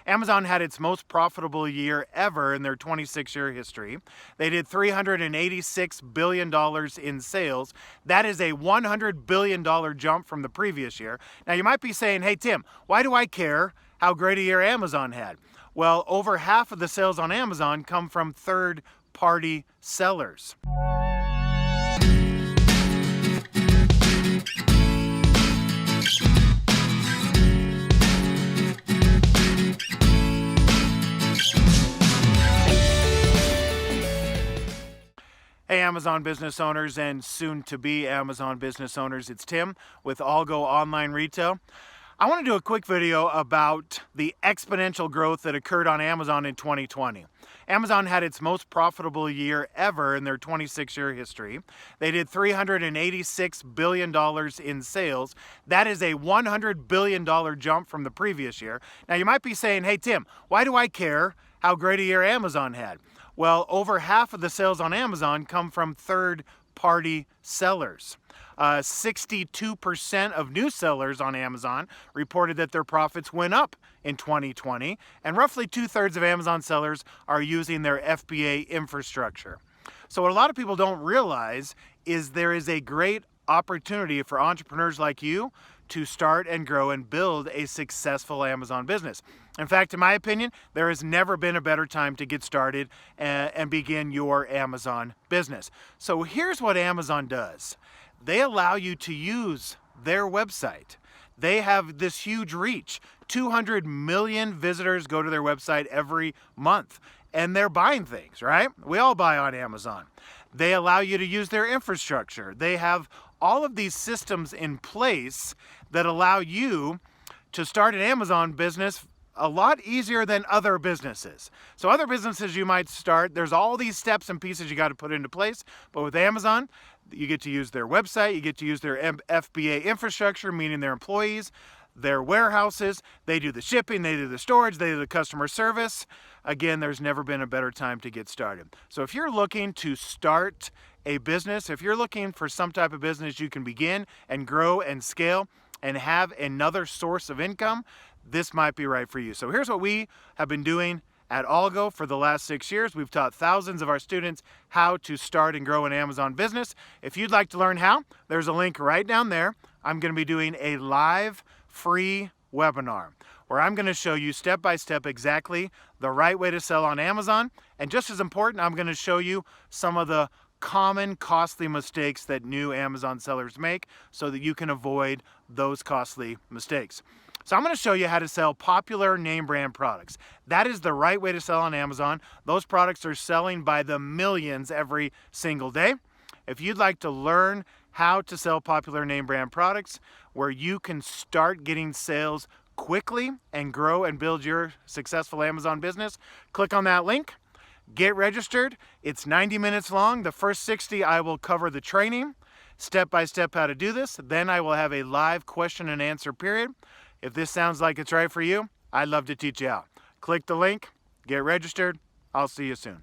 Amazon had its most profitable year ever in their 26-year history. They did $386 billion in sales. That is a $100 billion jump from the previous year. Now you might be saying, hey Tim, why do I care how great a year Amazon had? Well, over half of the sales on Amazon come from third-party sellers. Hey Amazon business owners and soon to be Amazon business owners, it's Tim with ALGO Online Retail. I want to do a quick video about the exponential growth that occurred on Amazon in 2020. Amazon had its most profitable year ever in their 26-year history. They did $386 billion in sales. That is a $100 billion jump from the previous year. Now you might be saying, hey Tim, why do I care how great a year Amazon had? Well, over half of the sales on Amazon come from third-party sellers. 62% of new sellers on Amazon reported that their profits went up in 2020, and roughly 2/3 of Amazon sellers are using their FBA infrastructure. So what a lot of people don't realize is there is a great opportunity for entrepreneurs like you to start and grow and build a successful Amazon business. In fact, in my opinion, there has never been a better time to get started and begin your Amazon business. So here's what Amazon does. They allow you to use their website. They have this huge reach. 200 million visitors go to their website every month, and they're buying things, right? We all buy on Amazon. They allow you to use their infrastructure. They have all of these systems in place that allow you to start an Amazon business a lot easier than other businesses. So other businesses you might start, there's all these steps and pieces you got to put into place, but with Amazon, you get to use their website, you get to use their FBA infrastructure, meaning their employees, their warehouses, they do the shipping, they do the storage, they do the customer service. Again, there's never been a better time to get started. So if you're looking to start a business, if you're looking for some type of business you can begin and grow and scale and have another source of income, this might be right for you. So here's what we have been doing at ALGO for the last 6 years. We've taught thousands of our students how to start and grow an Amazon business. If you'd like to learn how, there's a link right down there. I'm going to be doing a live free webinar where I'm going to show you step by step exactly the right way to sell on Amazon. And just as important, I'm going to show you some of the common costly mistakes that new Amazon sellers make so that you can avoid those costly mistakes. So I'm going to show you how to sell popular name brand products. That is the right way to sell on Amazon. Those products are selling by the millions every single day. If you'd like to learn how to sell popular name brand products where you can start getting sales quickly and grow and build your successful Amazon business, click on that link. Get registered. It's 90 minutes long. The first 60 I will cover the training, step by step how to do this. Then I will have a live question and answer period. If this sounds like it's right for you, I'd love to teach you out. Click the link, get registered. I'll see you soon.